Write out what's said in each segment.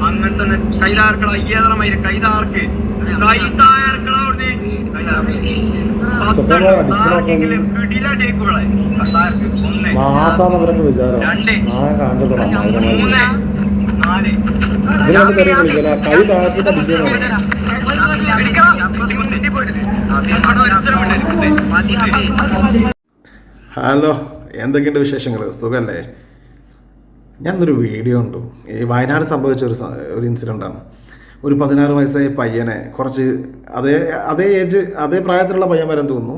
അങ്ങനത്തെ കൈതാർക്കട അയ്യേതറമായി കൈതാർക്ക് ഹലോ, എന്തൊക്കെയുണ്ട് വിശേഷങ്ങൾ? സുഖല്ലേ? ഞാനൊരു വീഡിയോ ഉണ്ട്. ഈ വയനാട് സംഭവിച്ച ഒരു ഇൻസിഡൻ്റാണ്. ഒരു 16 വയസ്സായ പയ്യനെ കുറച്ച് അതേ പ്രായത്തിലുള്ള പയ്യൻ വരാൻ തോന്നുന്നു,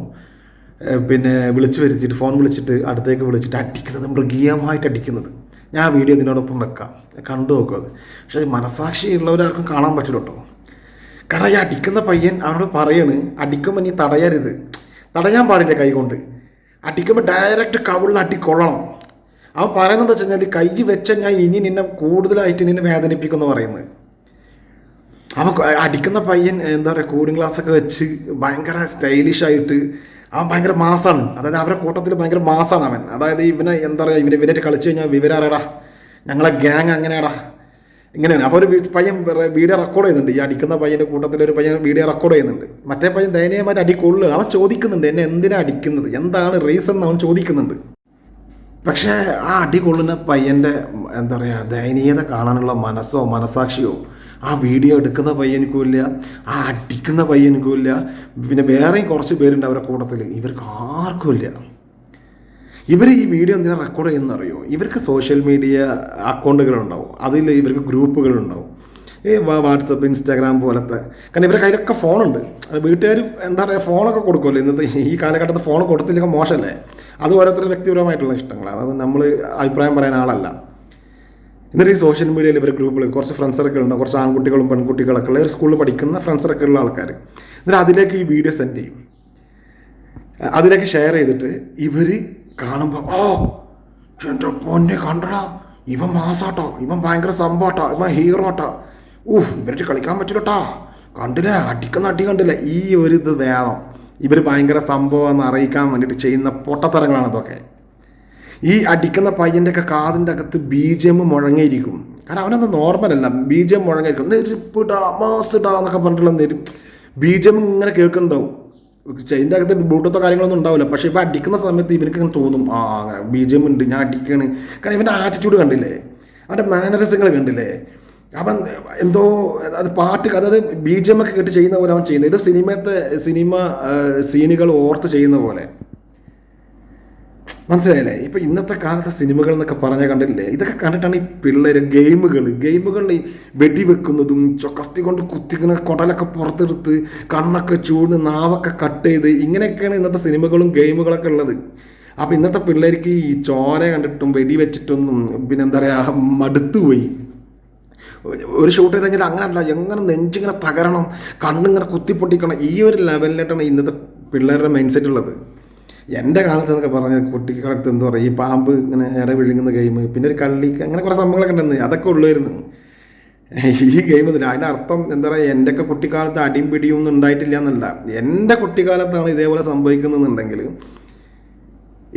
പിന്നെ വിളിച്ചു വരുത്തിയിട്ട് ഫോൺ വിളിച്ചിട്ട് അടുത്തേക്ക് വിളിച്ചിട്ട് അടിക്കുന്നത്, മൃഗീയമായിട്ട് അടിക്കുന്നത്. ഞാൻ ആ വീഡിയോ ഇതിനോടൊപ്പം വെക്കാം, കണ്ടു നോക്കും. അത് പക്ഷേ മനസാക്ഷി ഉള്ളവരാർക്കും കാണാൻ പറ്റില്ല കേട്ടോ. കാരണം ഈ അടിക്കുന്ന പയ്യൻ അവനോട് പറയണ്, അടിക്കുമ്പോൾ നീ തടയരുത്, തടയാൻ പാടില്ല കൈ കൊണ്ട്, അടിക്കുമ്പോൾ ഡയറക്റ്റ് കവിളിൽ അടിക്കൊള്ളണം. അവൻ പറയുന്നത് വെച്ച് കഴിഞ്ഞാൽ കൈ വെച്ച ഞാൻ ഇനി നിന്നെ കൂടുതലായിട്ട് നിന്നെ വേദനിപ്പിക്കുമെന്ന് പറയുന്നത്. അവൻ അടിക്കുന്ന പയ്യൻ എന്താ പറയുക, കൂളിംഗ് ഗ്ലാസ്സൊക്കെ വെച്ച് ഭയങ്കര സ്റ്റൈലിഷായിട്ട് അവൻ ഭയങ്കര മാസാണ്. അതായത് അവരുടെ കൂട്ടത്തിൽ ഭയങ്കര മാസാണ് അവൻ. അതായത് ഇവനെ എന്താ പറയുക, ഇവനായിട്ട് കളിച്ചു കഴിഞ്ഞാൽ വിവരാറടാ, ഞങ്ങളെ ഗ്യാങ് അങ്ങനെയാടാ, ഇങ്ങനെയാണ്. അപ്പോൾ ഒരു പയ്യൻ വീഡിയോ റെക്കോർഡ് ചെയ്യുന്നുണ്ട്. ഈ അടിക്കുന്ന പയ്യൻ്റെ കൂട്ടത്തിൽ ഒരു പയ്യൻ വീഡിയോ റെക്കോർഡ് ചെയ്യുന്നുണ്ട്. മറ്റേ പയ്യൻ ദയനീയമായിട്ട് അടിക്കൊള്ളുക. അവൻ ചോദിക്കുന്നുണ്ട്, എന്നെ എന്തിനാണ് അടിക്കുന്നത്, എന്താണ് റീസൺ എന്ന് അവൻ ചോദിക്കുന്നുണ്ട്. പക്ഷേ ആ അടി കൊള്ളുന്ന പയ്യൻ്റെ എന്താ പറയുക, ദയനീയത കാണാനുള്ള മനസ്സോ മനസാക്ഷിയോ ആ വീഡിയോ എടുക്കുന്ന പയ്യനക്കും ഇല്ല, ആ അടിക്കുന്ന പയ്യനക്കും ഇല്ല. പിന്നെ വേറെയും കുറച്ച് പേരുണ്ട് അവരുടെ കൂട്ടത്തിൽ, ഇവർക്ക് ആർക്കും ഇല്ല. ഇവർ ഈ വീഡിയോ എന്തിനാണ് റെക്കോർഡ് ചെയ്യുന്നറിയോ? ഇവർക്ക് സോഷ്യൽ മീഡിയ അക്കൗണ്ടുകളുണ്ടാവും, അതിൽ ഇവർക്ക് ഗ്രൂപ്പുകളുണ്ടാവും, ഈ വാട്സപ്പ്, ഇൻസ്റ്റാഗ്രാം പോലത്തെ. കാരണം ഇവരുടെ കയ്യിലൊക്കെ ഫോണുണ്ട്. വീട്ടുകാർ എന്താ പറയുക, ഫോണൊക്കെ കൊടുക്കുമല്ലോ ഇന്നത്തെ ഈ കാലഘട്ടത്തിൽ. ഫോൺ കൊടുത്തില്ലെങ്കിൽ മോശമല്ലേ? അത് ഓരോരുത്തരുടെ വ്യക്തിപരമായിട്ടുള്ള ഇഷ്ടങ്ങളാണ്, അത് നമ്മൾ അഭിപ്രായം പറയാൻ ആളല്ല. എന്നിട്ട് ഈ സോഷ്യൽ മീഡിയയിൽ ഇവർ ഗ്രൂപ്പുകൾ, കുറച്ച് ഫ്രണ്ട്സ് സർക്കിൾ ഉണ്ടാവും, കുറച്ച് ആൺകുട്ടികളും പെൺകുട്ടികളൊക്കെ ഉള്ള ഒരു സ്കൂളിൽ പഠിക്കുന്ന ഫ്രണ്ട്സ് സർക്കിളിലുള്ള ആൾക്കാർ. എന്നിട്ട് അതിലേക്ക് ഈ വീഡിയോ സെൻഡ് ചെയ്യും, അതിലേക്ക് ഷെയർ ചെയ്തിട്ട് ഇവർ കാണുമ്പോൾ, ഓ എൻ്റെ പൊന്നെ കണ്ടടാ, ഇവൻ മാസാട്ടോ, ഇവൻ ഭയങ്കര സംഭവട്ടോ, ഇവൻ ഹീറോ ആട്ടോ, ഇവർക്ക് കളിക്കാൻ പറ്റില്ലട്ടാ, കണ്ടില്ലേ അടിക്കുന്ന അടി കണ്ടില്ലേ, ഈ ഒരു ഇത് വേണം. ഇവർ ഭയങ്കര സംഭവം എന്ന് അറിയിക്കാൻ വേണ്ടിയിട്ട് ചെയ്യുന്ന പൊട്ടത്തരങ്ങളാണ് ഇതൊക്കെ. ഈ അടിക്കുന്ന പയ്യൻ്റെ ഒക്കെ കാതിൻ്റെ അകത്ത് BGM മുഴങ്ങിയിരിക്കും. കാരണം അവനൊന്നും നോർമലല്ല, BGM മുഴങ്ങിയിരിക്കും. നെരുപ്പിടാ മാസിടാ എന്നൊക്കെ പറഞ്ഞിട്ടുള്ള BGM ഇങ്ങനെ കേൾക്കുന്നുണ്ടാവും. ഇതിൻ്റെ അകത്ത് ബ്ലൂടൂത്തോ കാര്യങ്ങളൊന്നും ഉണ്ടാവില്ല. പക്ഷേ ഇപ്പോൾ അടിക്കുന്ന സമയത്ത് ഇവർക്ക് ഇങ്ങനെ തോന്നും, BGM ഉണ്ട്, ഞാൻ അടിക്കുകയാണ്. കാരണം ഇവൻ്റെ ആറ്റിറ്റ്യൂഡ് കണ്ടില്ലേ, അവൻ്റെ മാനറിസങ്ങൾ കണ്ടില്ലേ, അവൻ എന്തോ അത് പാട്ട്, അതായത് BGM ഒക്കെ കേട്ട് ചെയ്യുന്ന പോലെ അവൻ ചെയ്യുന്നത്. ഇത് സിനിമ സീനുകൾ ഓർത്ത് ചെയ്യുന്ന പോലെ, മനസ്സിലായില്ലേ? ഇപ്പം ഇന്നത്തെ കാലത്തെ സിനിമകൾ എന്നൊക്കെ പറഞ്ഞാൽ കണ്ടില്ലേ, ഇതൊക്കെ കണ്ടിട്ടാണ് ഈ പിള്ളേർ ഗെയിമുകളിൽ വെടിവെക്കുന്നതും കത്തി കൊണ്ട് കുത്തിക്കുന്ന കുടലൊക്കെ പുറത്തെടുത്ത് കണ്ണൊക്കെ ചൂട് നാവൊക്കെ കട്ട് ചെയ്ത് ഇങ്ങനെയൊക്കെയാണ് ഇന്നത്തെ സിനിമകളും ഗെയിമുകളൊക്കെ ഉള്ളത്. അപ്പോൾ ഇന്നത്തെ പിള്ളേർക്ക് ഈ ചോര കണ്ടിട്ടും വെടിവെച്ചിട്ടൊന്നും പിന്നെ എന്താ പറയുക, മടുത്തുപോയി. ഒരു ഷൂട്ട് ചെയ്ത് കഴിഞ്ഞാൽ അങ്ങനെയല്ല, എങ്ങനെ നെഞ്ചിങ്ങനെ തകരണം, കണ്ണിങ്ങനെ കുത്തിപ്പൊട്ടിക്കണം, ഈ ഒരു ലെവലിലായിട്ടാണ് ഇന്നത്തെ പിള്ളേരുടെ മൈൻഡ് സെറ്റ് ഉള്ളത്. എൻ്റെ കാലത്ത് എന്നൊക്കെ പറഞ്ഞാൽ കുട്ടിക്കാലത്ത് എന്താ പറയുക, ഈ പാമ്പ് ഇങ്ങനെ ഇര വിഴുങ്ങുന്ന ഗെയിം, പിന്നെ ഒരു കള്ളി, അങ്ങനെ കുറേ സംഭവങ്ങളൊക്കെ ഉണ്ടെന്ന്, അതൊക്കെ ഉള്ളായിരുന്നു ഈ ഗെയിം. അതിൻ്റെ അർത്ഥം എന്താ പറയുക, എൻ്റെയൊക്കെ കുട്ടിക്കാലത്ത് അടിയും പിടിയും ഒന്നും ഉണ്ടായിട്ടില്ല എന്നല്ല, എൻ്റെ കുട്ടിക്കാലത്താണ് ഇതേപോലെ സംഭവിക്കുന്നതെന്നുണ്ടെങ്കിൽ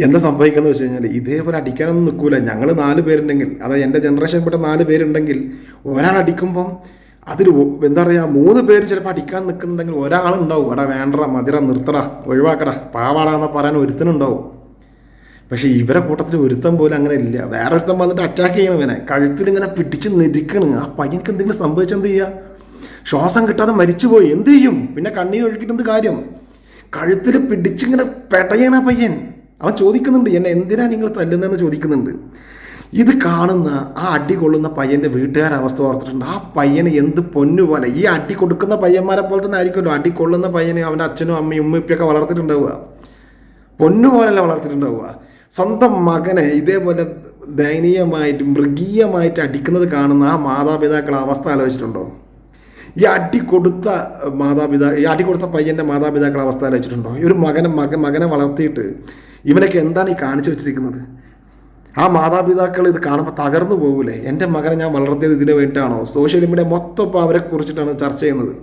എന്താ സംഭവിക്കുന്നത് വെച്ച് കഴിഞ്ഞാൽ, ഇതേപോലെ അടിക്കാനൊന്നും നിൽക്കൂല. ഞങ്ങൾ 4 പേരുണ്ടെങ്കിൽ, അതായത് എൻ്റെ ജനറേഷൻപ്പെട്ട 4 പേരുണ്ടെങ്കിൽ, ഒരാൾ അടിക്കുമ്പം അതിൽ എന്താ പറയുക, 3 പേര് ചിലപ്പോൾ അടിക്കാൻ നിൽക്കുന്നുണ്ടെങ്കിൽ ഒരാളുണ്ടാവും, എടാ വേണ്ടടാ, മതിര, നിർത്തടാ, ഒഴിവാക്കടാ, പാവാടാന്ന് പറയാൻ ഒരുത്തനുണ്ടാവും. പക്ഷേ ഇവരെ കൂട്ടത്തിൽ ഒരുത്തം പോലും അങ്ങനെ ഇല്ല. വേറെ ഒരുത്തം വന്നിട്ട് അറ്റാക്ക് ചെയ്യണം, ഇവനെ കഴുത്തിലിങ്ങനെ പിടിച്ച് നെരിക്കണം. ആ പയ്യനക്ക് എന്തെങ്കിലും സംഭവിച്ചെന്ത് ചെയ്യുക? ശ്വാസം കിട്ടാതെ മരിച്ചുപോയി എന്ത് ചെയ്യും? പിന്നെ കണ്ണീർ ഒഴുക്കിട്ടെന്ത് കാര്യം? കഴുത്തിൽ പിടിച്ചിങ്ങനെ പെടയണ പയ്യൻ. അവൻ ചോദിക്കുന്നുണ്ട്, എന്നെ എന്തിനാ നിങ്ങൾ തല്ലുന്നതെന്ന് ചോദിക്കുന്നുണ്ട്. ഇത് കാണുന്ന ആ അടി കൊള്ളുന്ന പയ്യൻ്റെ വീട്ടുകാരെ അവസ്ഥ ഓർത്തിട്ടുണ്ട്. ആ പയ്യന് എന്ത് പൊന്നുപോലെ, ഈ അടി കൊടുക്കുന്ന പയ്യന്മാരെ പോലെ തന്നെ ആയിരിക്കുമല്ലോ അടി കൊള്ളുന്ന പയ്യന് അവൻ്റെ അച്ഛനും അമ്മയും ഉമ്മയൊക്കെ വളർത്തിയിട്ടുണ്ടാവുക, പൊന്നുപോലല്ല വളർത്തിയിട്ടുണ്ടാവുക. സ്വന്തം മകനെ ഇതേപോലെ ദയനീയമായിട്ട് മൃഗീയമായിട്ട് അടിക്കുന്നത് കാണുന്ന ആ മാതാപിതാക്കളെ അവസ്ഥ ആലോചിച്ചിട്ടുണ്ടോ? ഈ അടി കൊടുത്ത പയ്യൻ്റെ മാതാപിതാക്കളെ അവസ്ഥ ആലോചിച്ചിട്ടുണ്ടോ? ഈ ഒരു മകനെ വളർത്തിയിട്ട് ഇവനൊക്കെ എന്താണ് ഈ കാണിച്ചു വെച്ചിരിക്കുന്നത്? ആ മാതാപിതാക്കൾ ഇത് കാണുമ്പോൾ തകർന്നു പോകൂലേ? എൻ്റെ മകനെ ഞാൻ വളർത്തിയത് ഇതിന് വേണ്ടിയിട്ടാണോ? സോഷ്യൽ മീഡിയ മൊത്തം ഇപ്പോൾ അവരെ കുറിച്ചിട്ടാണ് ചർച്ച ചെയ്യുന്നത്.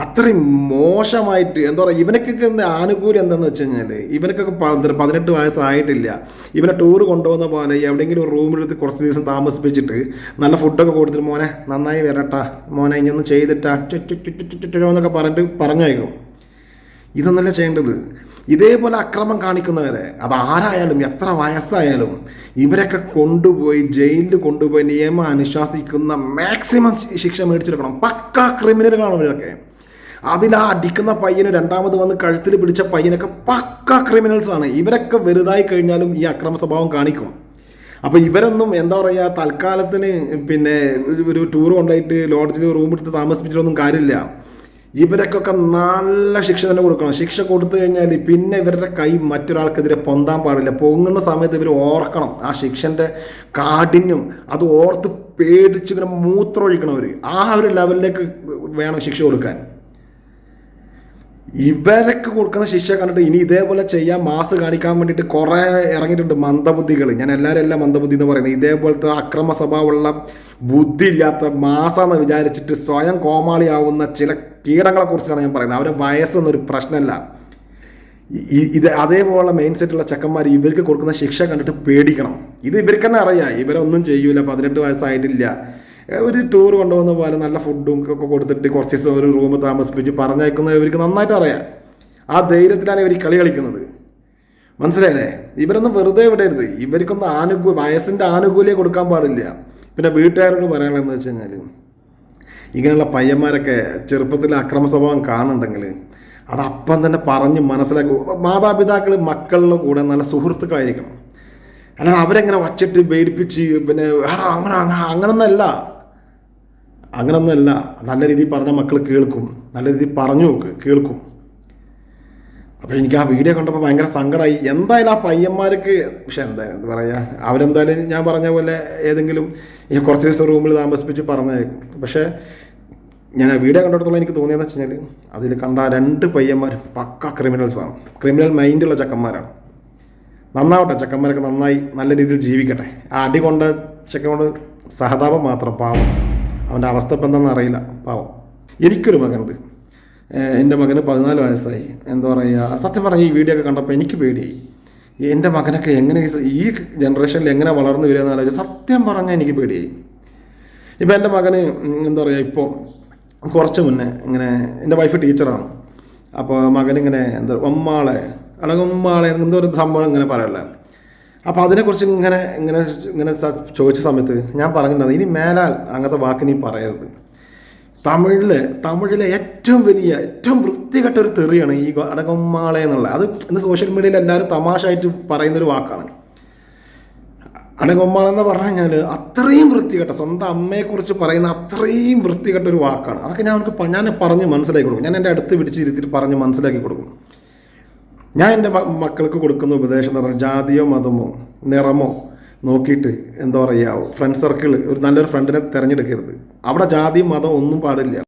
അത്രയും മോശമായിട്ട് എന്താ പറയുക, ഇവനക്കൊക്കെ ആനുകൂല്യം എന്താണെന്ന് വെച്ച് കഴിഞ്ഞാൽ ഇവനക്കൊക്കെ 18 വയസ്സായിട്ടില്ല. ഇവനെ ടൂർ കൊണ്ടുപോകുന്ന പോലെ എവിടെയെങ്കിലും ഒരു റൂമിലെടുത്ത് കുറച്ച് ദിവസം താമസിപ്പിച്ചിട്ട് നല്ല ഫുഡൊക്കെ കൊടുത്തിട്ട് മോനെ നന്നായി വരട്ടാ, മോനെ ഇനിയൊന്നും ചെയ്തിട്ടാ എന്നൊക്കെ പറഞ്ഞേക്കും. ഇതൊന്നല്ല ചെയ്യേണ്ടത്. ഇതേപോലെ അക്രമം കാണിക്കുന്നവരെ, അത് ആരായാലും എത്ര വയസ്സായാലും ഇവരൊക്കെ കൊണ്ടുപോയി ജയിലിൽ കൊണ്ടുപോയി നിയമം അനുശാസിക്കുന്ന മാക്സിമം ശിക്ഷ മേടിച്ചെടുക്കണം. പക്കാ ക്രിമിനലുകളാണ് ഇവരൊക്കെ. അതിലാ അടിക്കുന്ന പയ്യന് രണ്ടാമത് വന്ന് കഴുത്തിൽ പിടിച്ച പയ്യനൊക്കെ പക്കാ ക്രിമിനൽസാണ്. ഇവരൊക്കെ വലുതായി കഴിഞ്ഞാലും ഈ അക്രമ സ്വഭാവം കാണിക്കും. അപ്പോൾ ഇവരൊന്നും എന്താ പറയുക, തൽക്കാലത്തിന് പിന്നെ ഒരു ടൂർ കൊണ്ടായിട്ട് ലോഡ്ജിൽ റൂം എടുത്ത് താമസിപ്പിച്ചിട്ടൊന്നും കാര്യമില്ല. ഇവരൊക്കെ നല്ല ശിക്ഷ തന്നെ കൊടുക്കണം. ശിക്ഷ കൊടുത്തു കഴിഞ്ഞാൽ പിന്നെ ഇവരുടെ കൈ മറ്റൊരാൾക്കെതിരെ പൊന്താൻ പാടില്ല. പൊങ്ങുന്ന സമയത്ത് ഇവർ ഓർക്കണം ആ ശിക്ഷൻ്റെ കാഠിന്യം. അത് ഓർത്ത് പേടിച്ച് ഇവരെ മൂത്രമൊഴിക്കണവർ. ആ ഒരു ലെവലിലേക്ക് വേണം ശിക്ഷ കൊടുക്കാൻ. ഇവരൊക്കെ കൊടുക്കുന്ന ശിക്ഷ കണ്ടിട്ട് ഇനി ഇതേപോലെ ചെയ്യാൻ മാസ് കാണിക്കാൻ വേണ്ടിയിട്ട് കുറേ ഇറങ്ങിയിട്ടുണ്ട് മന്ദബുദ്ധികൾ. ഞാൻ എല്ലാവരും മന്ദബുദ്ധി എന്ന് പറയുന്നത് ഇതേപോലത്തെ അക്രമ സ്വഭാവമുള്ള ബുദ്ധിയില്ലാത്ത മാസാന്ന് വിചാരിച്ചിട്ട് സ്വയം കോമാളിയാവുന്ന ചില കീടങ്ങളെ കുറിച്ചാണ് ഞാൻ പറയുന്നത്. അവരുടെ വയസ്സൊന്നൊരു പ്രശ്നമല്ല. ഇത് അതേപോലെ മെയിൻ സെറ്റുള്ള ചെക്കന്മാർ ഇവർക്ക് കൊടുക്കുന്ന ശിക്ഷ കണ്ടിട്ട് പേടിക്കണം. ഇത് ഇവർക്ക് തന്നെ അറിയാം, ഇവരൊന്നും ചെയ്യൂല, 18 വയസ്സായിട്ടില്ല. ഒരു ടൂർ കൊണ്ടുപോകുന്ന പോലെ നല്ല ഫുഡും ഒക്കെ കൊടുത്തിട്ട് കുറച്ച് ദിവസം ഒരു റൂം താമസിപ്പിച്ച് പറഞ്ഞയക്കുന്ന ഇവർക്ക് നന്നായിട്ട് അറിയാം. ആ ധൈര്യത്തിലാണ് ഇവർ കളി കളിക്കുന്നത്. മനസ്സിലായില്ലേ? ഇവരൊന്നും വെറുതെ വിടരുത്. ഇവർക്കൊന്നും വയസ്സിൻ്റെ ആനുകൂല്യം കൊടുക്കാൻ പാടില്ല. പിന്നെ വീട്ടുകാരോട് പറയാനുള്ളതെന്ന് വെച്ച് കഴിഞ്ഞാൽ ഇങ്ങനെയുള്ള പയ്യന്മാരൊക്കെ ചെറുപ്പത്തിൽ അക്രമ സ്വഭാവം കാണുന്നുണ്ടെങ്കിൽ അത് അപ്പം തന്നെ പറഞ്ഞ് മനസ്സിലാക്കി. മാതാപിതാക്കൾ മക്കളുടെ കൂടെ നല്ല സുഹൃത്തുക്കളായിരിക്കണം. അല്ലാതെ അവരെങ്ങനെ വച്ചിട്ട് പേടിപ്പിച്ച് പിന്നെ അങ്ങനൊന്നല്ല. നല്ല രീതിയിൽ പറഞ്ഞ മക്കൾ കേൾക്കും. നല്ല രീതിയിൽ പറഞ്ഞു നോക്ക്, കേൾക്കും. അപ്പോൾ എനിക്ക് ആ വീഡിയോ കണ്ടപ്പോൾ ഭയങ്കര സങ്കടമായി. എന്തായാലും ആ പയ്യന്മാർക്ക് പക്ഷെ എന്താ പറയുക, അവരെന്തായാലും ഞാൻ പറഞ്ഞ പോലെ ഏതെങ്കിലും ഈ കുറച്ച് ദിവസം റൂമിൽ താമസിപ്പിച്ച് പറഞ്ഞേക്കും. പക്ഷേ ഞാൻ ആ വീഡിയോ കണ്ടിടത്തോളം എനിക്ക് തോന്നിയെന്ന് വെച്ച് കഴിഞ്ഞാൽ അതിൽ കണ്ട 2 പയ്യന്മാർ പക്ക ക്രിമിനൽസാണ്. ക്രിമിനൽ മൈൻഡുള്ള ചെക്കന്മാരാണ്. നന്നാവട്ടെ, ചെക്കന്മാരൊക്കെ നന്നായി നല്ല രീതിയിൽ ജീവിക്കട്ടെ. ആ അടി കൊണ്ട ചെക്കനോട് സഹതാപം മാത്രം. പാവം, അവൻ്റെ അവസ്ഥ ഇപ്പം എന്താണെന്ന് അറിയില്ല, പാവം. എനിക്കൊരു മകനുണ്ട്. എൻ്റെ മകന് 14 വയസ്സായി. എന്താ പറയുക, സത്യം പറഞ്ഞാൽ ഈ വീഡിയോ ഒക്കെ കണ്ടപ്പോൾ എനിക്ക് പേടിയായി. എൻ്റെ മകനൊക്കെ എങ്ങനെ ഈ ജനറേഷനിൽ എങ്ങനെ വളർന്നു വരികയെന്ന് ആലോചിച്ച് സത്യം പറഞ്ഞാൽ എനിക്ക് പേടിയായി. ഇപ്പം എൻ്റെ മകന് എന്താ പറയുക, ഇപ്പോൾ കുറച്ച് മുന്നേ ഇങ്ങനെ എൻ്റെ വൈഫ് ടീച്ചറാണ്. അപ്പോൾ മകനിങ്ങനെ എന്താ ഒമ്മാളെ എന്തോ ഒരു സംഭവം ഇങ്ങനെ പറയല്ലേ. അപ്പോൾ അതിനെക്കുറിച്ച് ഇങ്ങനെ ചോദിച്ച സമയത്ത് ഞാൻ പറഞ്ഞിട്ടുണ്ടായിരുന്നു, ഇനി മേലാൽ അങ്ങനത്തെ വാക്ക് നീ പറയരുത്. തമിഴിലെ ഏറ്റവും വൃത്തികെട്ട ഒരു തെറിയാണ് ഈ അടകമ്മാളെ എന്നുള്ളത്. അത് ഇന്ന് സോഷ്യൽ മീഡിയയിൽ എല്ലാവരും തമാശയായിട്ട് പറയുന്നൊരു വാക്കാണ്. അടകമ്മാളെന്ന് പറഞ്ഞു കഴിഞ്ഞാൽ അത്രയും വൃത്തികെട്ട, സ്വന്തം അമ്മയെക്കുറിച്ച് പറയുന്ന അത്രയും വൃത്തികെട്ട ഒരു വാക്കാണ്. അതൊക്കെ ഞാൻ പറഞ്ഞ് മനസ്സിലാക്കി കൊടുക്കും. ഞാൻ എൻ്റെ അടുത്ത് പിടിച്ചിരുത്തിയിട്ട് പറഞ്ഞ് മനസ്സിലാക്കി കൊടുക്കും. ഞാൻ എൻ്റെ മക്കൾക്ക് കൊടുക്കുന്ന ഉപദേശം എന്ന് പറഞ്ഞാൽ ജാതിയോ മതമോ നിറമോ നോക്കിയിട്ട് എന്താ പറയുക, ഫ്രണ്ട് സർക്കിൾ ഒരു നല്ലൊരു ഫ്രണ്ടിനെ തിരഞ്ഞെടുക്കരുത്. അവിടെ ജാതിയും മതം ഒന്നും പാടില്ല.